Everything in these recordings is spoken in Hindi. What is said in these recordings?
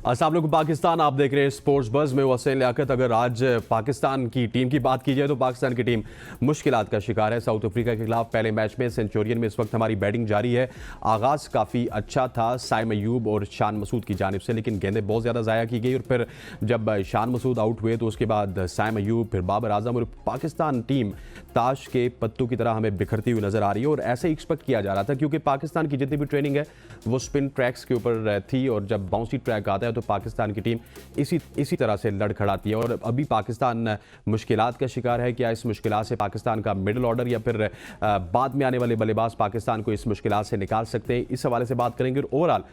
अस्सलाम वालेकुम पाकिस्तान, आप देख रहे हैं स्पोर्ट्स बज़ में वसीम लियाकत। अगर आज पाकिस्तान की टीम की बात की जाए तो पाकिस्तान की टीम मुश्किलात का शिकार है। साउथ अफ्रीका के खिलाफ पहले मैच में सेंचुरियन में इस वक्त हमारी बैटिंग जारी है। आगाज़ काफ़ी अच्छा था साइम अयूब और शान मसूद की जानिब से, लेकिन गेंदें बहुत ज़्यादा ज़ाया की गई और फिर जब शान मसूद आउट हुए तो उसके बाद साइम अयूब, फिर बाबर आजम और पाकिस्तान टीम ताश के पत्तों की तरह हमें बिखरती हुई नज़र आ रही है। और ऐसे ही एक्सपेक्ट किया जा रहा था क्योंकि पाकिस्तान की जितनी भी ट्रेनिंग है वो स्पिन ट्रैक्स के ऊपर थी और जब बाउंसी ट्रैक आता है तो पाकिस्तान की टीम इसी तरह से लड़खड़ाती है। और अभी पाकिस्तान मुश्किलात का शिकार है। क्या इस मुश्किलात से पाकिस्तान का मिडिल ऑर्डर या फिर बाद में आने वाले बल्लेबाज पाकिस्तान को इस मुश्किलात से निकाल सकते हैं, इस हवाले से बात करेंगे। और ओवरऑल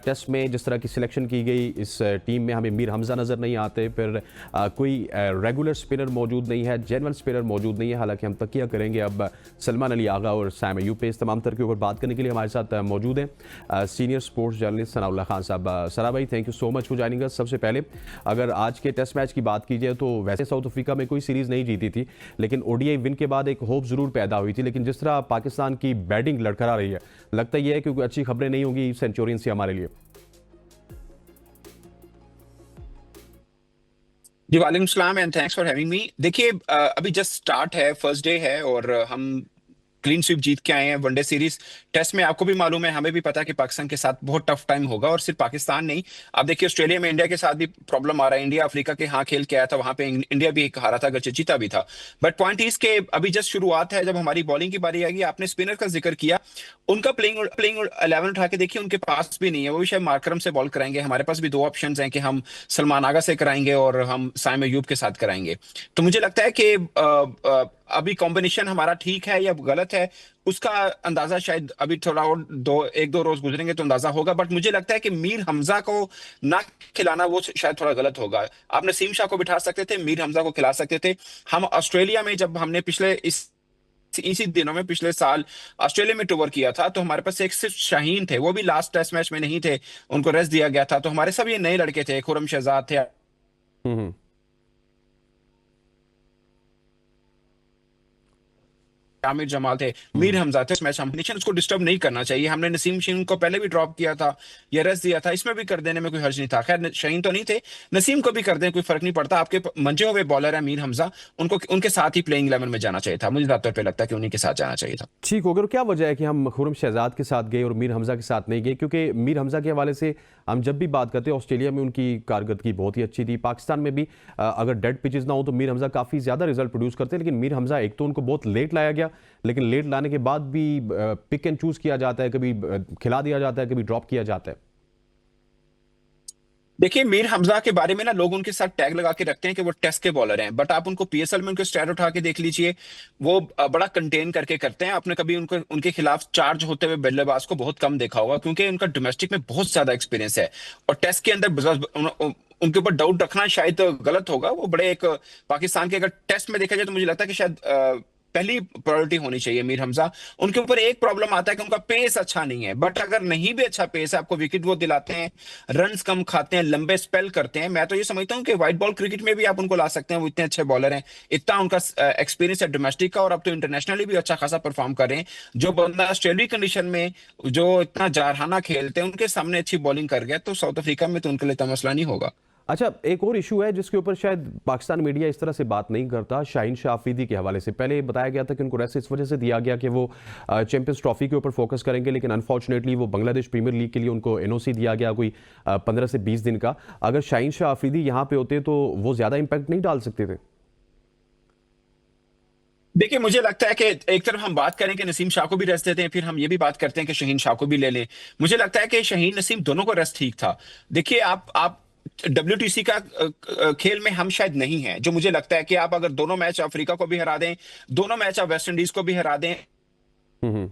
टेस्ट में जिस तरह की सिलेक्शन की गई इस टीम में हमें मीर हमजा नज़र नहीं आते, फिर कोई रेगुलर स्पिनर मौजूद नहीं है, जेन्युइन स्पिनर मौजूद नहीं है। हालांकि हम तकिया करेंगे अब सलमान अली आगा और साइम अयूब पे। इस तमाम तर के ऊपर बात करने के लिए हमारे साथ मौजूद हैं senior sports journalist Sanaullah Khan साहब। सरा भाई, thank you so much for joining us. सबसे पहले अगर आज के टेस्ट मैच की बात की जाए तो वैसे साउथ अफ्रीका में कोई सीरीज नहीं जीती थी, लेकिन ओडीआई विन के बाद एक होप जरूर पैदा हुई थी। लेकिन जिस तरह पाकिस्तान की बैटिंग लड़खड़ा रही है, लगता यह है कि कोई अच्छी खबरें नहीं होंगी सेंचुरियन से हमारे लिए। जी वालेकुम सलाम and thanks for having me. देखिए अभी जस्ट स्टार्ट है, फर्स्ट डे है और हम क्लीन स्वीप जीत के आए हैं वनडे सीरीज। टेस्ट में आपको भी मालूम है, हमें भी पता है कि पाकिस्तान के साथ बहुत टफ टाइम होगा। और सिर्फ पाकिस्तान नहीं, आप देखिए ऑस्ट्रेलिया में इंडिया के साथ भी प्रॉब्लम आ रहा है। इंडिया अफ्रीका के यहाँ खेल के आया था, वहां पे इंडिया भी एक हारा था, अगर जीता भी था। बट पॉइंट इज के अभी जस्ट शुरुआत है। जब हमारी बॉलिंग की बारी आएगी, आपने स्पिनर का जिक्र किया, उनका प्लेइंग 11 उठा के देखिए, उनके पास भी नहीं है। वो भी शायद मार्करम से बॉल कराएंगे। हमारे पास भी दो ऑप्शंस हैं कि हम सलमान आगा से कराएंगे और हम साइम अयूब के साथ कराएंगे। तो मुझे लगता है कि अभी कॉम्बिनेशन हमारा ठीक है या गलत है, उसका अंदाजा शायद अभी थोड़ा और एक दो रोज गुजरेंगे तो अंदाजा होगा। बट मुझे लगता है कि मीर हमजा को ना खिलाना वो शायद थोड़ा गलत होगा। आप नसीम शाह को बिठा सकते थे, मीर हमजा को खिला सकते थे। हम ऑस्ट्रेलिया में जब हमने इसी दिनों में पिछले साल ऑस्ट्रेलिया में टूर किया था, तो हमारे पास एक सिर्फ शाहीन थे, वो भी लास्ट टेस्ट मैच में नहीं थे, उनको रेस्ट दिया गया था। तो हमारे सब ये नए लड़के थे, खुरम शहजाद थे, हम्म। आमिर जमाल थे, मीर हमजा थे। मैच कॉम्बिनेशन उसको डिस्टर्ब नहीं करना चाहिए। हमने नसीम शाहीन को पहले भी ड्रॉप किया था या रेस्ट दिया था, इसमें भी कर देने में कोई हर्ज नहीं था। खैर शाहीन तो नहीं थे, नसीम को भी कर दें, कोई फर्क नहीं पड़ता। आपके मंजे हुए बॉलर है मीर हमजा, उनको उनके साथ ही प्लेइंग 11 में जाना चाहिए था। मुझे तौर पर लगता है कि उन्हीं के साथ जाना चाहिए था। ठीक हो गया। क्या वजह है कि हम खुरम शहजाद के साथ गए और मीर हमजा के साथ नहीं गए? क्योंकि मीर हमजा के हवाले से हम जब भी बात करते हैं, ऑस्ट्रेलिया में उनकी कारकर्दगी बहुत ही अच्छी थी, पाकिस्तान में भी अगर डेड पिचेस ना हो तो मीर हमजा काफ़ी ज़्यादा रिजल्ट प्रोड्यूस करते हैं। लेकिन मीर हमजा एक तो उनको बहुत लेट लाया गया, लेकिन लेट लाने के बाद भी पिक एंड चूज किया जाता है, कभी खिला दिया जाता है, कभी ड्रॉप किया जाता है। देखिए मीर हमजा के बारे में ना लोग उनके साथ टैग लगा के रखते हैं कि वो टेस्ट के बॉलर हैं, बट आप उनको पीएसएल में उनके स्टैट उठा के देख लीजिए, वो बड़ा कंटेन करके करते हैं। आपने कभी उनके खिलाफ चार्ज होते हुए बल्लेबाज को बहुत कम देखा होगा, क्योंकि उनका डोमेस्टिक में बहुत ज्यादा एक्सपीरियंस है। और टेस्ट के अंदर उनके ऊपर डाउट रखना शायद गलत होगा। वो बड़े एक पाकिस्तान के अगर टेस्ट में देखा जाए तो मुझे लगता है कि शायद पहली प्रायोरिटी होनी चाहिए मीर हमजा। उनके ऊपर एक प्रॉब्लम आता है कि उनका पेस अच्छा नहीं है, बट अगर नहीं भी अच्छा पेस है, आपको विकेट वो दिलाते हैं, रन्स कम खाते हैं, लंबे स्पेल करते हैं। मैं तो ये समझता हूँ कि व्हाइट बॉल क्रिकेट में भी आप उनको ला सकते हैं, वो इतने अच्छे बॉलर हैं, इतना उनका एक्सपीरियंस है डोमेस्टिक का, और अब तो इंटरनेशनली भी अच्छा खासा परफॉर्म कर रहे हैं। जो बंदा ऑस्ट्रेलिया कंडीशन में जो इतना जारहाना खेलते हैं, उनके सामने अच्छी बॉलिंग कर गया, तो साउथ अफ्रीका में तो उनके लिए इतना मसला नहीं होगा। अच्छा, एक और इशू है जिसके ऊपर शायद पाकिस्तान मीडिया इस तरह से बात नहीं करता। शाहीन शाह अफरीदी के हवाले से पहले बताया गया था कि उनको रेस्ट इस वजह से दिया गया कि वो चैंपियंस ट्रॉफी के ऊपर फोकस करेंगे, लेकिन अनफॉर्चुनेटली वो बांग्लादेश प्रीमियर लीग के लिए उनको एनओसी दिया गया कोई 15 से 20 दिन का। अगर शाहीन शाह अफरीदी यहाँ पे होते तो वो ज्यादा इंपैक्ट नहीं डाल सकते थे? देखिए मुझे लगता है कि एक तरफ हम बात करें कि नसीम शाह को भी रेस्ट देते हैं, फिर हम ये भी बात करते हैं कि शाहीन शाह को भी ले लें। मुझे लगता है कि शाहीन नसीम दोनों को रेस्ट ठीक था। देखिए आप WTC का खेल में हम शायद नहीं है, जो मुझे लगता है कि आप अगर दोनों मैच अफ्रीका को भी हरा दें, दोनों मैच आप वेस्ट इंडीज को भी हरा दें, हम्म।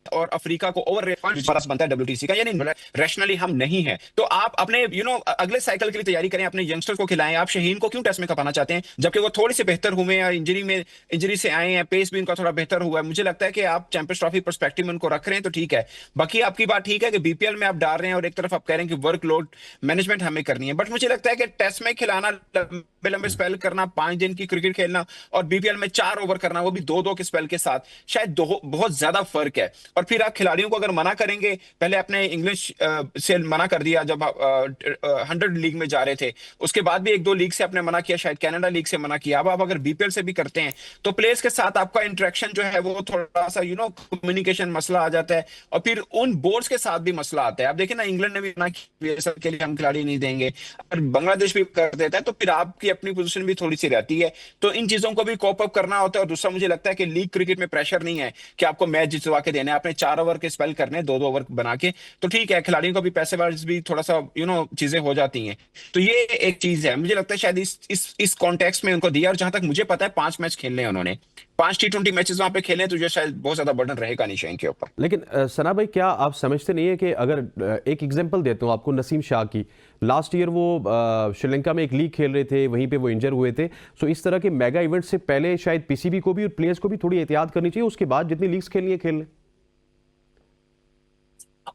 और अफ्रीका को ओवर बनता है WTC का, यानी रैशनली हम नहीं है। तो आप अपने अगले साइकिल के लिए तैयारी करें, अपने यंगस्टर्स को खिलाएं। आप शाहीन को क्यों टेस्ट में खपाना चाहते हैं जबकि वो थोड़े से बेहतर हुए हैं, इंजरी से आए हैं, पेस भी उनका थोड़ा बेहतर हुआ है। मुझे लगता है कि आप चैंपियंस ट्रॉफी पर्सपेक्टिव में उनको रख रहे हैं तो ठीक है। बाकी आपकी बात ठीक है कि बीपीएल में आप डाल रहे हैं और एक तरफ आप कह रहे हैं कि वर्कलोड मैनेजमेंट हमें करनी है, बट मुझे लगता है कि टेस्ट में खिलाना, लंबे लंबे स्पेल करना, 5 दिन की क्रिकेट खेलना, और बीपीएल में 4 ओवर करना, वो भी 2-2 के स्पेल के साथ, शायद बहुत ज्यादा फर्क है। और फिर आप खिलाड़ियों को अगर मना करेंगे, पहले आपने इंग्लिश से मना कर दिया जब आप 100 लीग में जा रहे थे, उसके बाद भी एक दो लीग से आपने मना किया, शायद कनाडा लीग से मना किया, अब आप अगर बीपीएल से भी करते हैं तो प्लेयर्स के साथ आपका इंटरेक्शन जो है वो थोड़ा सा कम्युनिकेशन मसला आ जाता है, और फिर उन बोर्ड्स के साथ भी मसला आता है। आप देखें ना, इंग्लैंड ने भी मना किया के लिए हम खिलाड़ी नहीं देंगे, अगर बांग्लादेश भी कर देता है तो फिर आपकी अपनी पोजीशन भी थोड़ी सी रहती है। तो इन चीजों को भी कॉप अप करना होता है। और दूसरा मुझे लगता है कि लीग क्रिकेट में प्रेशर नहीं है कि आपको मैच जितवा के देना है, आपने 4 ओवर के स्पेल करने, 2-2 ओवर बना के, तो ठीक है, खिलाड़ियों को भी पैसे वाइज भी थोड़ा सा चीजें हो जाती हैं। तो ये एक चीज है, मुझे लगता है शायद इस कॉन्टेक्स्ट में उनको दिया। और जहां तक मुझे पता है 5 मैच खेलने हैं उन्होंने, 5 T20 मैचेस वहां पे खेले हैं, तो ये शायद बहुत ज्यादा बर्डन रहेगा नहीं शहीन के ऊपर। लेकिन सना भाई, क्या आप समझते नहीं है कि अगर एक एग्जांपल देता हूं आपको नसीम शाह की, लास्ट ईयर वो श्रीलंका में एक लीग खेल रहे थे, वहीं पे वो इंजर हुए थे। सो इस तरह के मेगा इवेंट से पहले शायद पीसीबी को भी और प्लेयर्स को भी थोड़ी एहतियात करनी चाहिए, उसके बाद जितनी लीग्स खेलनी है खेल लें।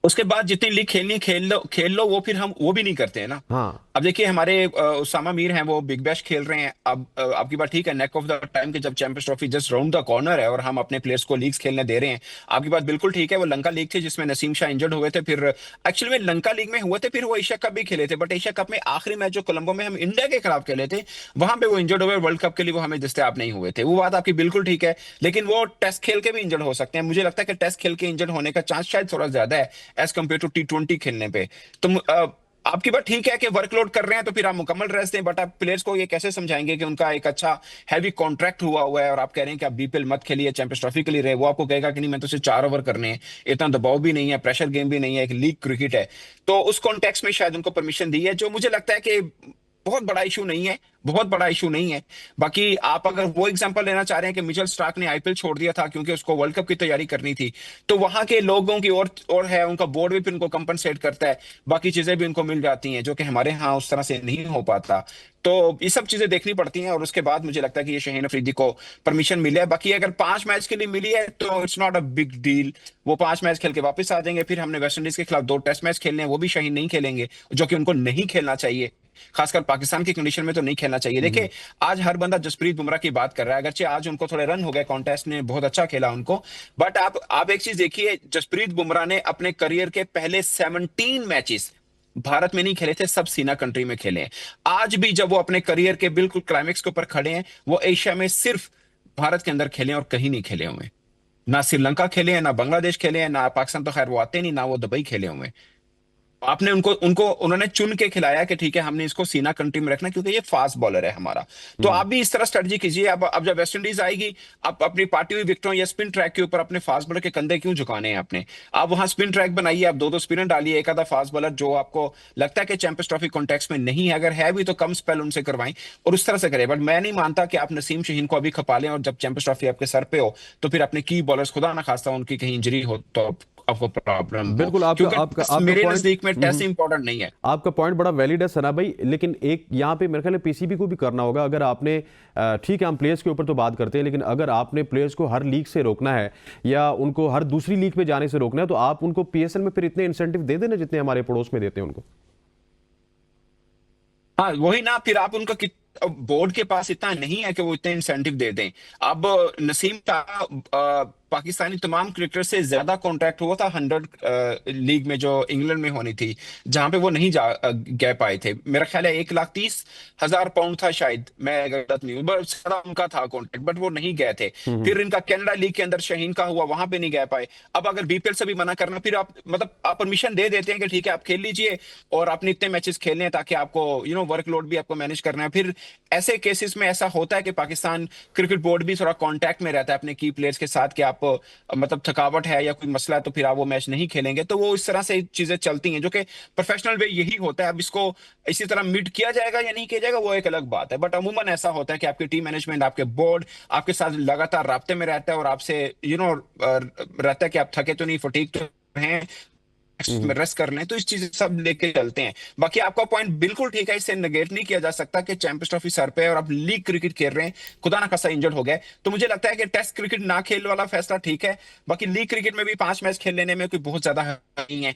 उसके बाद जितनी लीग खेलनी है खेल लो, वो फिर हम वो भी नहीं करते हैं ना। हाँ। अब देखिए, हमारे उसामा मीर हैं, वो बिग बैश खेल रहे हैं। अब आपकी बात ठीक है, नेक ऑफ द टाइम के जब champions trophy just round the corner है और हम अपने प्लेयर्स को लीग्स खेलने दे रहे हैं, आपकी बात बिल्कुल ठीक है। वो लंका लीग थी जिसमें नसीम शाह इंजर्ड हुए थे, फिर एक्चुअली में लंका लीग में हुए थे, फिर वो एशिया कप भी खेले थे, बट एशिया कप में आखिरी मैच जो कोलंबो में हम इंडिया के खिलाफ खेले थे, वहां पे वो इंजर्ड हुए, वर्ल्ड कप के लिए वो हमें दस्तयाब नहीं हुए थे। वो बात आपकी बिल्कुल ठीक है, लेकिन वो टेस्ट खेल के भी इंजर्ड हो सकते हैं। मुझे लगता है कि टेस्ट खेल के इंजर्ड होने का चांस शायद थोड़ा ज्यादा है एज कम्पेयर टू T20 खेलने पे। तो आपकी बात ठीक है कि वर्कलोड कर रहे हैं तो फिर आप मुकम्मल रेस्ट दें, बट आप प्लेयर्स को ये कैसे समझाएंगे कि उनका एक अच्छा हैवी कॉन्ट्रैक्ट हुआ है और आप कह रहे हैं कि आप बीपीएल मत खेलिए, चैंपियंस ट्रॉफी के लिए रहे। वो आपको कहेगा कि नहीं, मैं तो सिर्फ 4 ओवर करने हैं, इतना दबाव भी नहीं है, प्रेशर गेम भी नहीं है, एक लीग क्रिकेट है। तो उस कॉन्टेक्स्ट में शायद उनको परमिशन दी है, जो मुझे लगता है कि बहुत बड़ा इशू नहीं है, बहुत बड़ा इशू नहीं है। बाकी आप अगर वो एग्जांपल लेना चाह रहे हैं कि मिचेल स्टार्क ने आईपीएल छोड़ दिया था क्योंकि उसको वर्ल्ड कप की तैयारी करनी थी, तो वहां के लोगों की और है, उनका बोर्ड भी फिर उनको कंपनसेट करता है, बाकी चीजें भी उनको मिल जाती हैं, जो कि हमारे यहाँ उस तरह से नहीं हो पाता। तो ये सब चीजें देखनी पड़ती हैं, और उसके बाद मुझे लगता है कि ये शाहीन अफरीदी को परमिशन मिले है। बाकी अगर 5 मैच के लिए मिली है तो it's not a big deal, वो 5 मैच खेल के वापस आ जाएंगे। फिर हमने वेस्ट इंडीज के खिलाफ 2 टेस्ट मैच खेलने हैं, वो भी शाहीन नहीं खेलेंगे, जो कि उनको नहीं खेलना चाहिए, खासकर पाकिस्तान की कंडीशन में तो नहीं खेलना चाहिए। देखिए, आज हर बंदा जसप्रीत बुमराह की बात कर रहा है, अगरचे आज उनको थोड़े रन हो गए, कॉन्टेस्ट ने बहुत अच्छा खेला उनको, बट आप एक चीज देखिए, जसप्रीत बुमराह ने अपने करियर के पहले 17 मैचेस भारत में नहीं खेले थे, सब सीना कंट्री में खेले हैं। आज भी जब वो अपने करियर के बिल्कुल क्लाइमेक्स के ऊपर खड़े हैं, वो एशिया में सिर्फ भारत के अंदर खेले हैं और कहीं नहीं खेले हुए। ना श्रीलंका खेले हैं, ना बांग्लादेश खेले हैं, ना पाकिस्तान, तो खैर वो आते नहीं, ना वो दुबई खेले हुए हैं। आपने उनको उनको उन्होंने चुन के खिलाया कि ठीक है, हमने इसको सीना कंट्री में रखना क्योंकि ये फास्ट बॉलर है हमारा। तो आप भी इस तरह स्ट्रेटजी कीजिए। अब जब वेस्ट इंडीज आएगी, आप अपनी पार्टी हुई विकेटों या स्पिन ट्रैक के ऊपर अपने फास्ट बॉलर के कंधे क्यों झुकाने हैं आपने? आप वहां स्पिन ट्रैक बनाइए, आप 2-2 स्पिनर डालिए, एक आधा फास्ट बॉलर जो आपको लगता है कि चैंपियंस ट्रॉफी कॉन्टेक्स्ट में नहीं है, अगर है भी तो कम स्पेल उनसे करवाएं और उस तरह से करें। बट मैं नहीं मानता कि आप नसीम शहीन को अभी खपा लें और जब चैंपियंस ट्रॉफी आपके सर पे हो तो फिर अपने की बॉलर्स, खुदा ना खास्ता उनकी कहीं इंजरी हो तो आपको प्रॉब्लम हो, बिल्कुल, आपका क्योंकि आपका आपका मेरे पॉइंट, नजदीक में टेस्ट इंपॉर्टेंट नहीं है। आपका पॉइंट बड़ा वैलिड है सना भाई, लेकिन एक यहाँ पे मेरे ख्याल है पीसीबी को भी करना होगा। अगर आपने ठीक है, हम प्लेयर्स के ऊपर तो बात करते हैं, लेकिन अगर आपने प्लेयर्स को हर लीग से रोकना है या उनको हर दूसरी लीग पे जाने से रोकना है, तो आप उनको पीएसएल में फिर इतने इंसेंटिव दे देना जितने हमारे पड़ोस में देते हैं उनको। हाँ वही ना, फिर आप उनका बोर्ड के पास इतना नहीं है कि वो इतने इंसेंटिव दे दें। अब नसीम का पाकिस्तानी तमाम क्रिकेटर से ज्यादा कॉन्ट्रैक्ट हुआ था 100 लीग में जो इंग्लैंड में होनी थी, जहां पे वो नहीं गए पाए थे। मेरा ख्याल है 1,30,000 पाउंड था शायद, मैं अगर गलत नहीं हूँ, बस ज्यादा उनका था कॉन्ट्रैक्ट, बट वो नहीं गए थे। फिर इनका कनाडा लीग के अंदर शाहीन का हुआ, वहां पे नहीं गए पाए। अब अगर बीपीएल से भी मना करना, फिर आप मतलब आप परमिशन दे देते हैं कि ठीक है आप खेल लीजिए और अपने इतने मैचेस खेलने हैं ताकि आपको वर्कलोड भी आपको मैनेज करना है। फिर ऐसे केसेस में ऐसा होता है कि पाकिस्तान क्रिकेट बोर्ड भी थोड़ा कांटेक्ट में रहता है अपने की प्लेयर्स के साथ कि आप मतलब थकावट है या कोई मसला है तो फिर आप वो मैच नहीं खेलेंगे। तो वो इस तरह से चीजें चलती हैं, जो कि प्रोफेशनल वे यही होता है। अब इसको इसी तरह मिट किया जाएगा या नहीं किया जाएगा वो एक अलग बात है, बट अमूमन ऐसा होता है कि आपकी टीम मैनेजमेंट, आपके बोर्ड आपके साथ लगातार राब्ते में रहता है और आपसे रहता है कि आप थके तो नहीं, फटीक तो हैं, में रेस्ट कर लें। तो इस चीज सब लेके चलते हैं। बाकी आपका पॉइंट बिल्कुल ठीक है, इससे नेगेट नहीं किया जा सकता कि चैंपियंस ट्रॉफी सर पे है और आप लीग क्रिकेट खेल रहे हैं, खुदा ना खासा इंजर्ड हो गए तो मुझे लगता है कि टेस्ट क्रिकेट ना खेल वाला फैसला ठीक है। बाकी लीग क्रिकेट में भी 5 मैच खेल लेने में कोई बहुत ज्यादा नहीं है।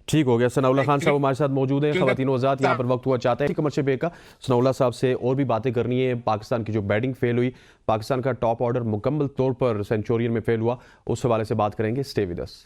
ठीक हो गया। सनाउल्लाह खान साहब हमारे साथ मौजूद हैं, क्योंकि ख़वातीन वज़ात यहाँ पर वक्त हुआ चाहते हैं कमर्शियल ब्रेक का। सनाउल्लाह साहब से और भी बातें करनी है। पाकिस्तान की जो बैटिंग फेल हुई, पाकिस्तान का टॉप ऑर्डर मुकम्मल तौर पर सेंचुरियन में फेल हुआ, उस हवाले से बात करेंगे। Stay with us.